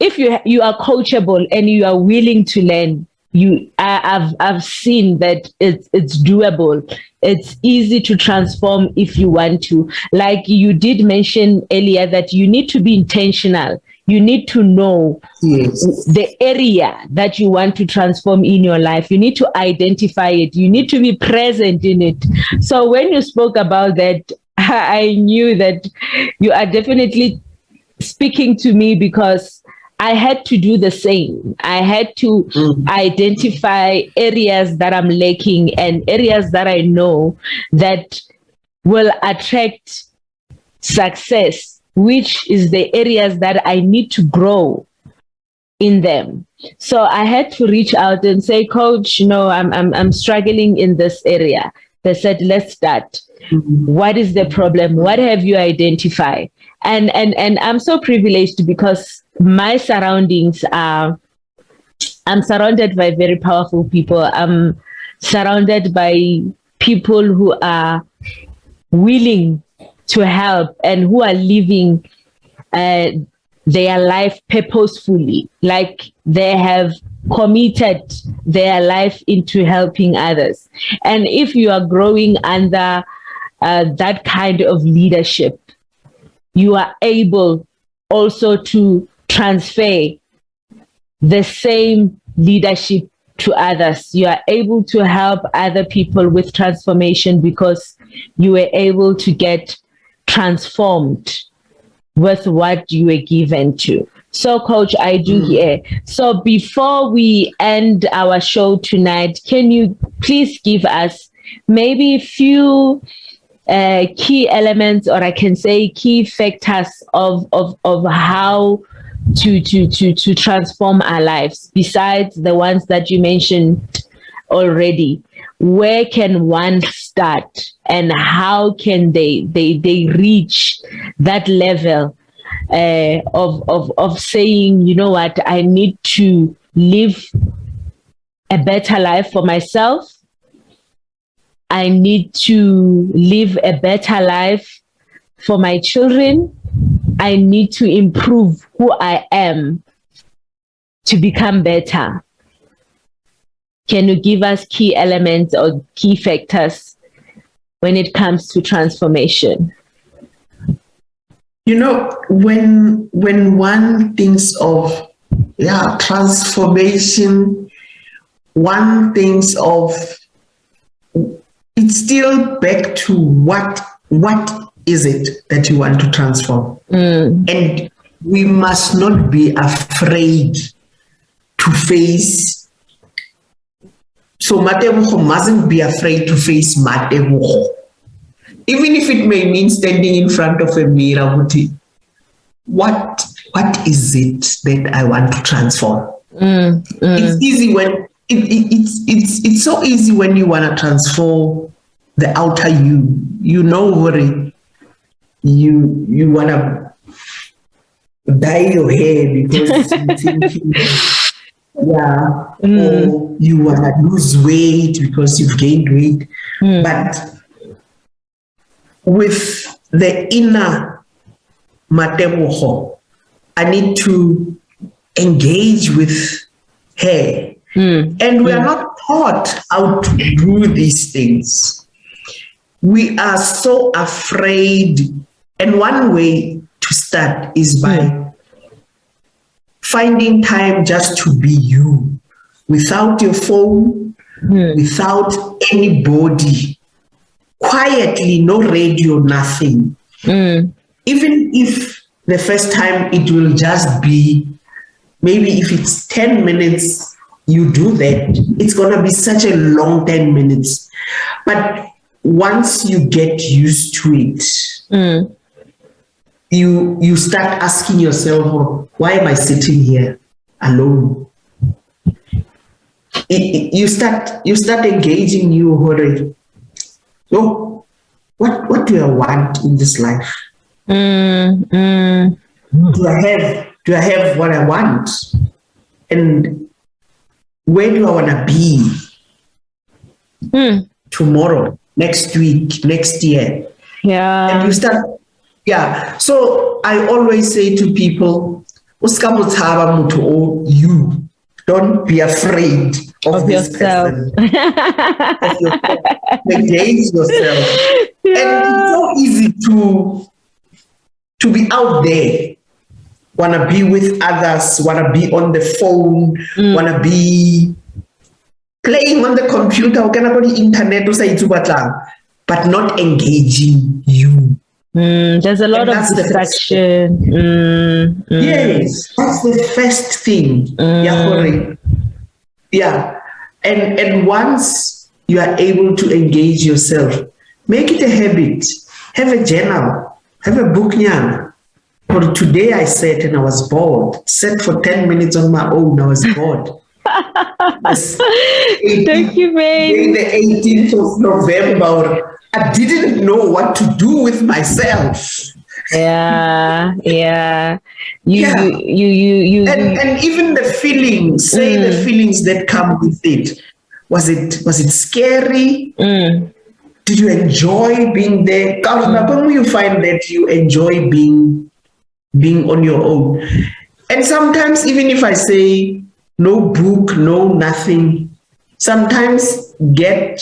Speaker 2: if you are coachable and you are willing to learn, I've seen that it's doable. It's easy to transform if you want to. Like you did mention earlier, that you need to be intentional. You need to know the area that you want to transform in your life. You need to identify it. You need to be present in it. So when you spoke about that, I knew that you are definitely speaking to me, because I had to do the same. I had to identify areas that I'm lacking and areas that I know that will attract success, which is the areas that I need to grow in them. So I had to reach out and say, Coach, I'm struggling in this area. They said, let's start. What is the problem? What have you identified? And I'm so privileged, because my surroundings I'm surrounded by very powerful people. I'm surrounded by people who are willing to help and who are living their life purposefully, like they have committed their life into helping others. And if you are growing under that kind of leadership, you are able also to transfer the same leadership to others. You are able to help other people with transformation because you were able to get transformed with what you were given to. So, Coach, I do hear. So, before we end our show tonight, can you please give us maybe a few key elements, or I can say key factors of how to transform our lives, besides the ones that you mentioned already? Where can one start, and how can they reach that level of saying, you know what, I need to live a better life for myself, I need to live a better life for my children, I need to improve who I am to become better? Can you give us key elements or key factors when it comes to transformation?
Speaker 3: You know, when one thinks of transformation, one thinks of, it's still back to what is it that you want to transform? And we must not be afraid to face. So Matebogo mustn't be afraid to face Matebogo. Even if it may mean standing in front of a mirror, what is it that I want to transform? It's easy when it's so easy when you want to transform the outer you. You know, worry. You want to dye your hair because you thinking, or you want to lose weight because you've gained weight, but with the inner Matebogo, I need to engage with her. And we are not taught how to do these things. We are so afraid. And one way to start is by finding time just to be you, without your phone, without anybody. Quietly, no radio, nothing. Even if the first time it will just be, maybe if it's 10 minutes, you do that, it's going to be such a long 10 minutes. But once you get used to it, you start asking yourself, why am I sitting here alone? You start engaging you already. So, what do I want in this life? Do I have what I want? And where do I want to be tomorrow, next week, next year? And you start, So I always say to people, you don't be afraid of
Speaker 2: yourself.
Speaker 3: Engage yourself. And it's so easy to be out there, want to be with others, want to be on the phone, want to be playing on the computer, or on the internet, but not engaging you.
Speaker 2: There's a lot of distraction.
Speaker 3: Yes, that's the first thing. And once you are able to engage yourself, make it a habit. Have a journal, have a book. For today I sat and I was bored. Sat for 10 minutes on my own, I was bored.
Speaker 2: Thank you, man.
Speaker 3: The 18th of November, I didn't know what to do with myself.
Speaker 2: You
Speaker 3: And even the feelings, the feelings that come with it. Was it scary? Did you enjoy being there? When you find that you enjoy being on your own. And sometimes, even if I say no book, no nothing, sometimes get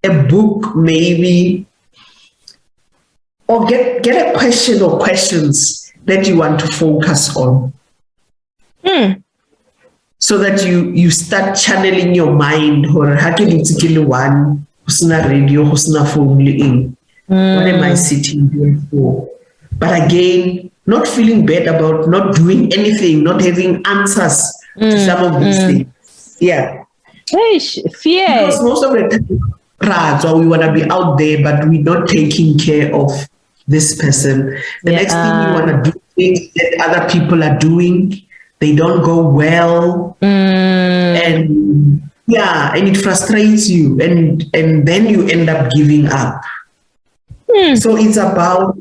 Speaker 3: a book maybe, or get a question or questions that you want to focus on. so that you start channeling your mind. Or one, husna radio, husna phone. What am I sitting here for? But again, not feeling bad about not doing anything, not having answers to some of these things. Yeah.
Speaker 2: Fear.
Speaker 3: Because most of the time, we want to be out there, but we're not taking care of this person. The next thing you want to do things that other people are doing, they don't go well. And it frustrates you. And then you end up giving up. So it's about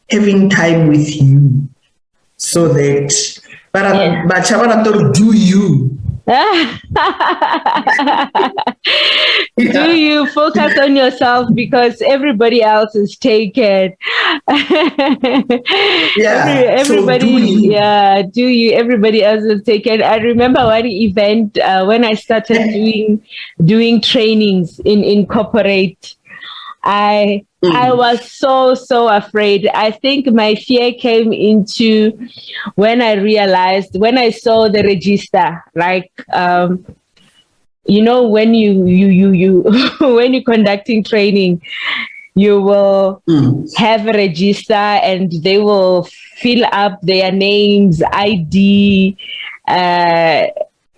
Speaker 3: having time with you, so that do you.
Speaker 2: Do you focus on yourself, because everybody else is taken. Everybody everybody else is taken. I remember one event when I started doing trainings in corporate. I was so afraid. I think my fear came into when I saw the register, like when you when you're conducting training, you will have a register and they will fill up their names, ID,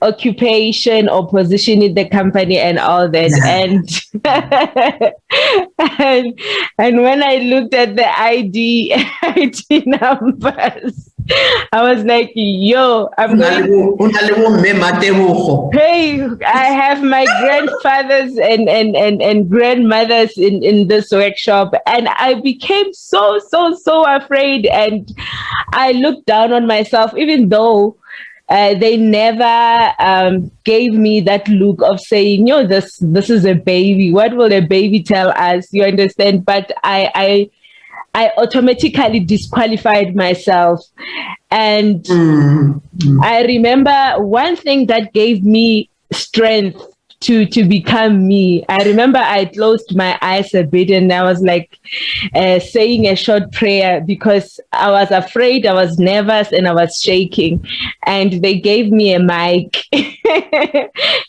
Speaker 2: occupation or position in the company and all that. And when I looked at the ID numbers, I was like, yo, I have my grandfathers and grandmothers in this workshop, and I became so afraid, and I looked down on myself, even though they never gave me that look of saying, this is a baby. What will a baby tell us? You understand? But I automatically disqualified myself. And I remember one thing that gave me strength to become me. I remember I closed my eyes a bit and I was like saying a short prayer, because I was afraid, I was nervous, and I was shaking. And they gave me a mic.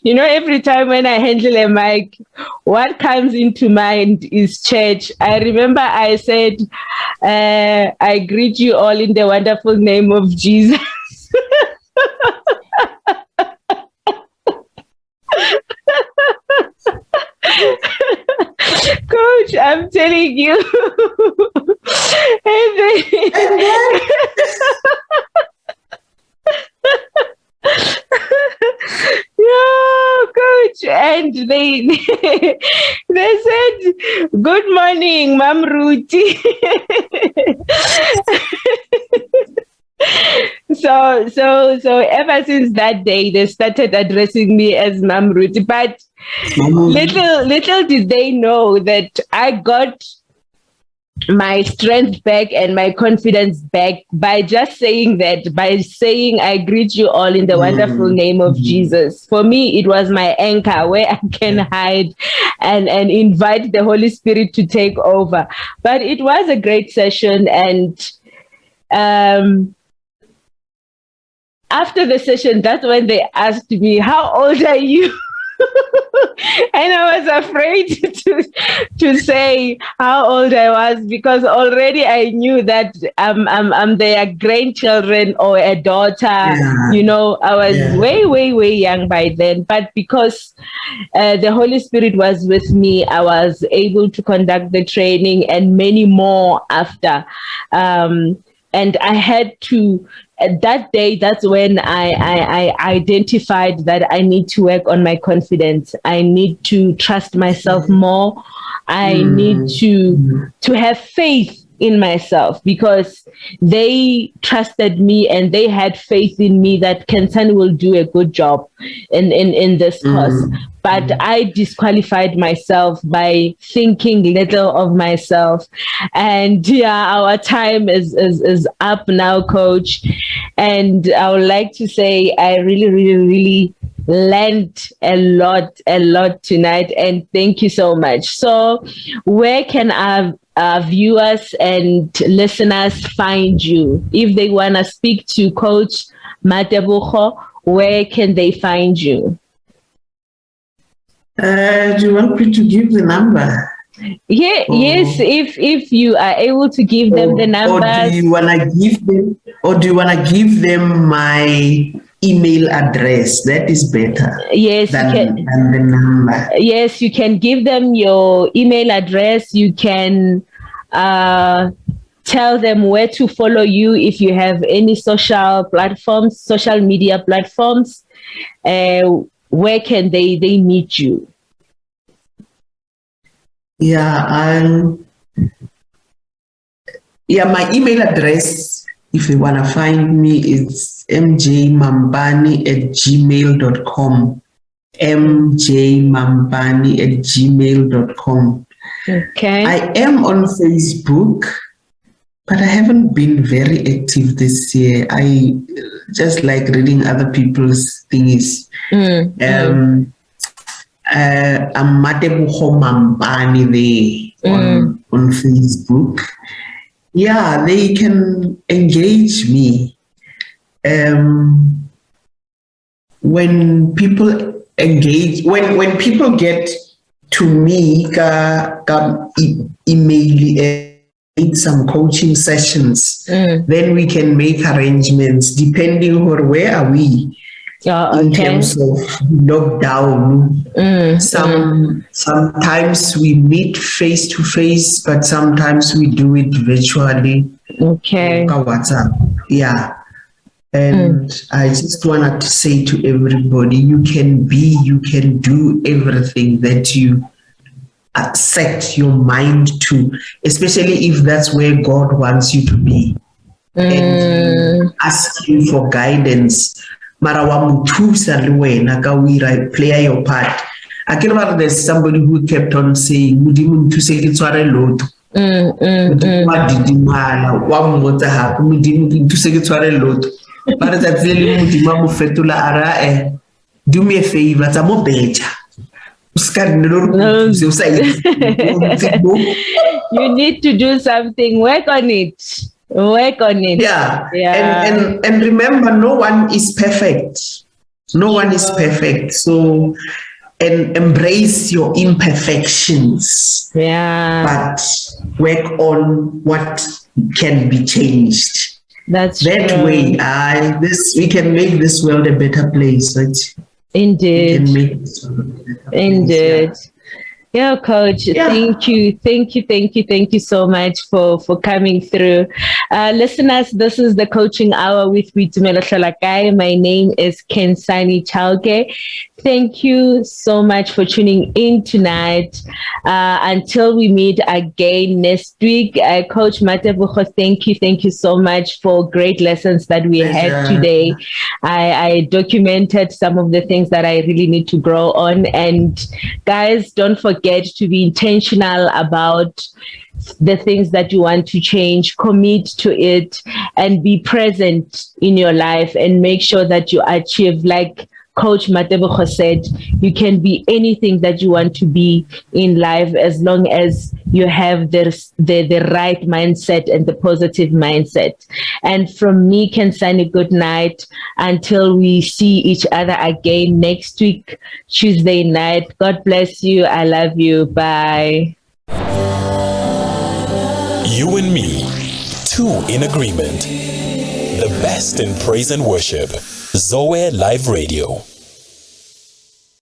Speaker 2: Every time when I handle a mic, what comes into mind is church. I remember I said, I greet you all in the wonderful name of Jesus. Coach, I'm telling you. Coach, and they said, "Good morning, Mam Ruti." So ever since that day, they started addressing me as Mam Ruti. But little did they know that I got my strength back and my confidence back by just saying that, by saying, I greet you all in the wonderful name of Jesus. For me, it was my anchor where I can hide and invite the Holy Spirit to take over. But it was a great session. And after the session, that's when they asked me, how old are you? And I was afraid to say how old I was, because already I knew that I'm their grandchildren or a daughter. I was way young by then. But because the Holy Spirit was with me, I was able to conduct the training and many more after. And I had to, that day, that's when I identified that I need to work on my confidence. I need to trust myself more. I need to have faith in myself, because they trusted me and they had faith in me that Khensani will do a good job in this course. But I disqualified myself by thinking little of myself. And our time is up now, Coach. And I would like to say I really learned a lot tonight. And thank you so much. So where can our viewers and listeners find you if they want to speak to Coach Matebogo, where can they find you?
Speaker 3: Do you want me to give the number?
Speaker 2: Yeah, yes, if you are able to give them the numbers.
Speaker 3: Or do you wanna give them my email address? That is better.
Speaker 2: Yes,
Speaker 3: than the number.
Speaker 2: Yes, you can give them your email address. You can tell them where to follow you if you have any social media platforms. Where can they meet you?
Speaker 3: Yeah, my email address, if you want to find me, is mjmambani@gmail.com. mjmambani@gmail.com.
Speaker 2: Okay.
Speaker 3: I am on Facebook, but I haven't been very active this year. I just like reading other people's things. I'm Matebogo Mambani there on Facebook. Yeah, they can engage me. When people engage, when people get to me, email some coaching sessions, then we can make arrangements depending on where are we. In terms of lockdown. Sometimes we meet face to face, but sometimes we do it virtually.
Speaker 2: Okay.
Speaker 3: WhatsApp. Yeah. And I just wanted to say to everybody, you can do everything that you set your mind to, especially if that's where God wants you to be. And ask Him for guidance. Mara wa muthusa le wena ka o ira play your part. I can remember there's somebody who kept on saying modimo nthuse ke tsware loto. Wa didimala wa mmotsa ha modimo nthuse ke tsware loto. But that's really modimo mo fetola ara do me a favor tsa mo better.
Speaker 2: You need to do something. Work on it.
Speaker 3: Yeah. And remember, no one is perfect. So, and embrace your imperfections.
Speaker 2: Yeah.
Speaker 3: But work on what can be changed.
Speaker 2: That
Speaker 3: true. Way. We can make this world a better place. Right?
Speaker 2: Indeed.
Speaker 3: We can make this world a better place.
Speaker 2: Indeed. Yeah, Coach. Yeah. Thank you so much for coming through. Listeners, this is the Coaching Hour with Boitumelo. My name is Khensani Chauke. Thank you so much for tuning in tonight. Until we meet again next week, Coach Matebogo, thank you so much for great lessons that we had today. I documented some of the things that I really need to grow on. And guys, don't forget to be intentional about the things that you want to change, commit to it, and be present in your life and make sure that you achieve, like Coach Matebogo said, you can be anything that you want to be in life as long as you have the right mindset and the positive mindset. And from me, Khensani, good night until we see each other again next week, Tuesday night. God bless you. I love you. Bye.
Speaker 1: You and me, two in agreement. The best in praise and worship. Zoe Live Radio.